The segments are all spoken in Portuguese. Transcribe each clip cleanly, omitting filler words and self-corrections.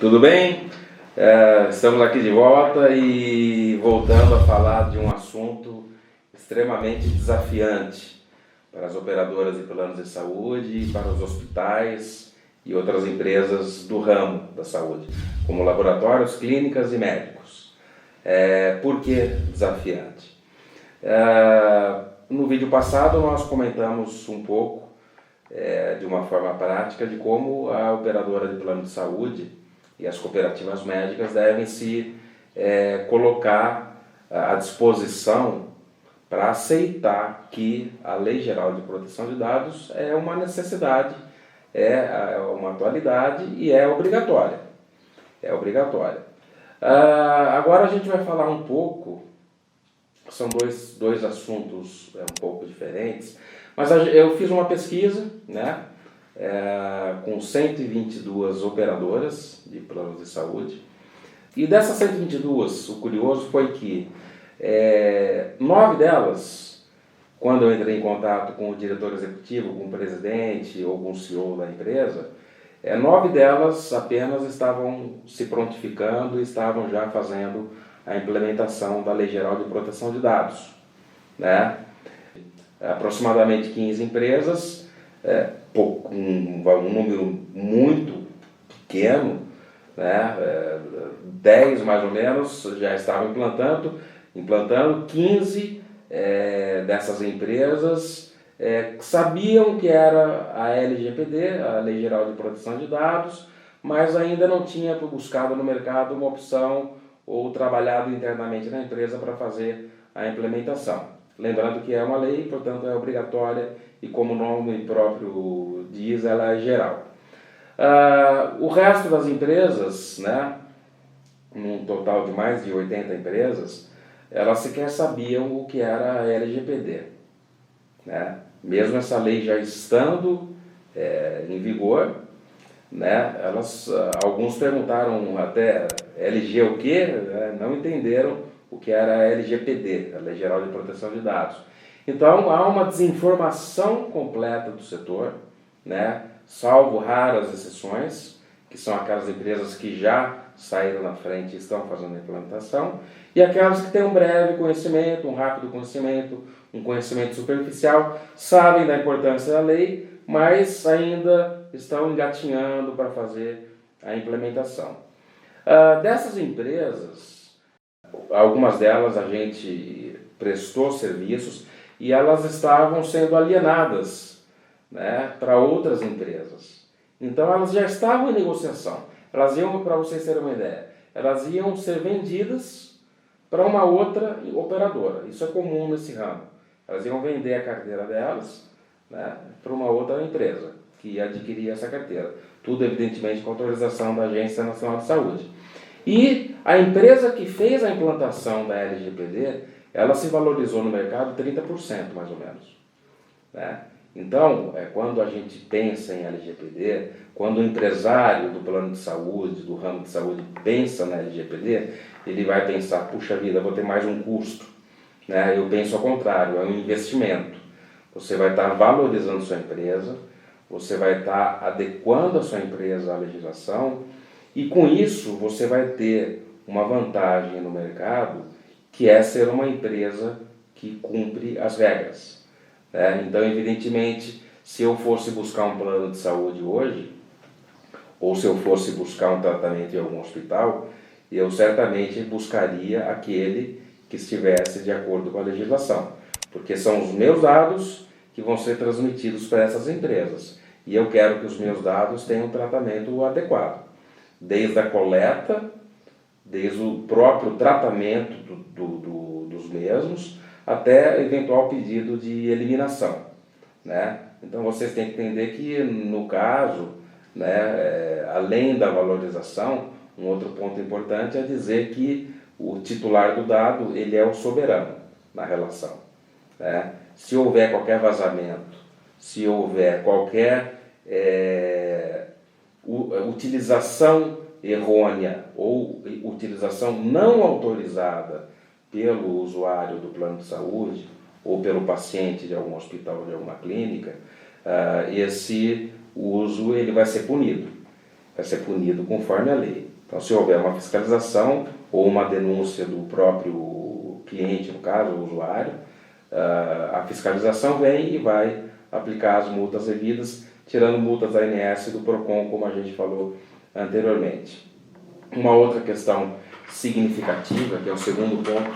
Tudo bem? Estamos aqui de volta e voltando a falar de um assunto extremamente desafiante para as operadoras de planos de saúde, para os hospitais e outras empresas do ramo da saúde, como laboratórios, clínicas e médicos. Por que desafiante? No vídeo passado nós comentamos um pouco, de uma forma prática, de como a operadora de plano de saúde e as cooperativas médicas devem se colocar à disposição para aceitar que a Lei Geral de Proteção de Dados é uma necessidade, é uma atualidade e é obrigatória. Agora a gente vai falar um pouco, são dois assuntos um pouco diferentes, mas eu fiz uma pesquisa, né? Com 122 operadoras de planos de saúde, e dessas 122, o curioso foi que 9 delas, quando eu entrei em contato com o diretor executivo, com o presidente ou com o CEO da empresa, 9 delas apenas estavam se prontificando e estavam já fazendo a implementação da Lei Geral de Proteção de Dados, né? Aproximadamente 15 empresas, um número muito pequeno, né? 10 mais ou menos já estavam implantando 15 dessas empresas sabiam que era a LGPD, a Lei Geral de Proteção de Dados, mas ainda não tinha buscado no mercado uma opção ou trabalhado internamente na empresa para fazer a implementação. Lembrando que é uma lei, portanto é obrigatória e, como o nome próprio diz, ela é geral. O resto das empresas, né, num total de mais de 80 empresas, elas sequer sabiam o que era a LGPD, né? Mesmo essa lei já estando em vigor, né, alguns perguntaram até LG o quê? Não entenderam o que era a LGPD, a Lei Geral de Proteção de Dados. Então há uma desinformação completa do setor, né, salvo raras exceções, que são aquelas empresas que já saíram na frente e estão fazendo a implementação, e aquelas que têm um breve conhecimento, um rápido conhecimento, um conhecimento superficial, sabem da importância da lei, mas ainda estão engatinhando para fazer a implementação. Dessas empresas, algumas delas a gente prestou serviços e elas estavam sendo alienadas, né, para outras empresas. Então elas já estavam em negociação. Elas iam, para vocês terem uma ideia, elas iam ser vendidas para uma outra operadora. Isso é comum nesse ramo. Elas iam vender a carteira delas, né, para uma outra empresa que adquiria essa carteira. Tudo, evidentemente, com autorização da Agência Nacional de Saúde. E a empresa que fez a implantação da LGPD, ela se valorizou no mercado 30%, mais ou menos, né? Então, quando a gente pensa em LGPD, quando o empresário do plano de saúde, do ramo de saúde, pensa na LGPD, ele vai pensar, puxa vida, vou ter mais um custo, né? Eu penso ao contrário, é um investimento. Você vai estar valorizando sua empresa, você vai estar adequando a sua empresa à legislação, e com isso você vai ter uma vantagem no mercado, que é ser uma empresa que cumpre as regras, né? Então, evidentemente, se eu fosse buscar um plano de saúde hoje, ou se eu fosse buscar um tratamento em algum hospital, eu certamente buscaria aquele que estivesse de acordo com a legislação, porque são os meus dados que vão ser transmitidos para essas empresas, e eu quero que os meus dados tenham um tratamento adequado. Desde a coleta, desde o próprio tratamento dos mesmos, até eventual pedido de eliminação, né? Então vocês têm que entender que, no caso, né, além da valorização, um outro ponto importante é dizer que o titular do dado, ele é o soberano na relação, né? Se houver qualquer vazamento, se houver qualquer utilização errônea ou utilização não autorizada pelo usuário do plano de saúde ou pelo paciente de algum hospital ou de alguma clínica, esse uso ele vai ser punido conforme a lei. Então, se houver uma fiscalização ou uma denúncia do próprio cliente, no caso, o usuário, a fiscalização vem e vai aplicar as multas devidas, tirando multas da ANS e do PROCON, como a gente falou anteriormente. Uma outra questão significativa, que é o segundo ponto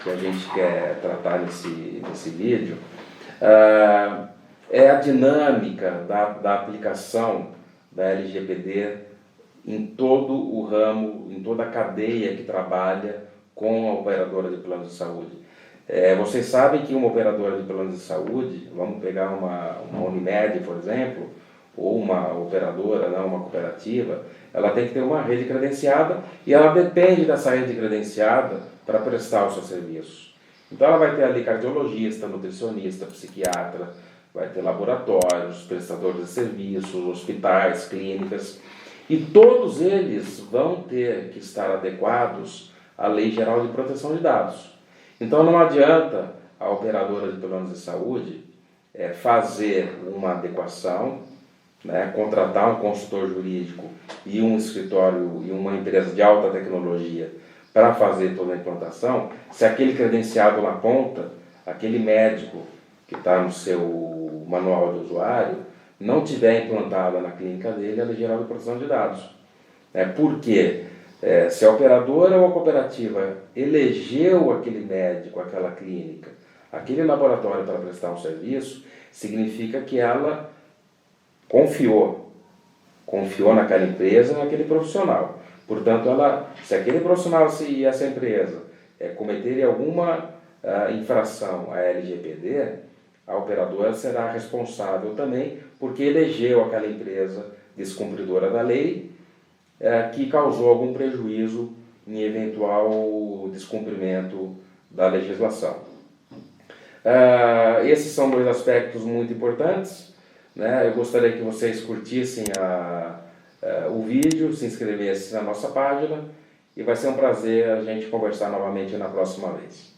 que a gente quer tratar nesse vídeo, é a dinâmica da aplicação da LGPD em todo o ramo, em toda a cadeia que trabalha com a operadora de planos de saúde. Vocês sabem que uma operadora de planos de saúde, vamos pegar uma Unimed, por exemplo, ou uma operadora, não, uma cooperativa, ela tem que ter uma rede credenciada e ela depende dessa rede credenciada para prestar o seu serviço. Então ela vai ter ali cardiologista, nutricionista, psiquiatra, vai ter laboratórios, prestadores de serviços, hospitais, clínicas, e todos eles vão ter que estar adequados à Lei Geral de Proteção de Dados. Então não adianta a operadora de planos de saúde fazer uma adequação, né, contratar um consultor jurídico e um escritório e uma empresa de alta tecnologia para fazer toda a implantação, se aquele credenciado na ponta, aquele médico que está no seu manual de usuário, não tiver implantada na clínica dele a Lei Geral de Proteção de Dados. Por quê? Se a operadora ou a cooperativa elegeu aquele médico, aquela clínica, aquele laboratório para prestar um serviço, significa que ela confiou naquela empresa, naquele profissional. Portanto, se aquele profissional e essa empresa cometerem alguma infração à LGPD, a operadora será responsável também porque elegeu aquela empresa descumpridora da lei que causou algum prejuízo em eventual descumprimento da legislação. Esses são dois aspectos muito importantes, né? Eu gostaria que vocês curtissem o vídeo, se inscrevessem na nossa página e vai ser um prazer a gente conversar novamente na próxima vez.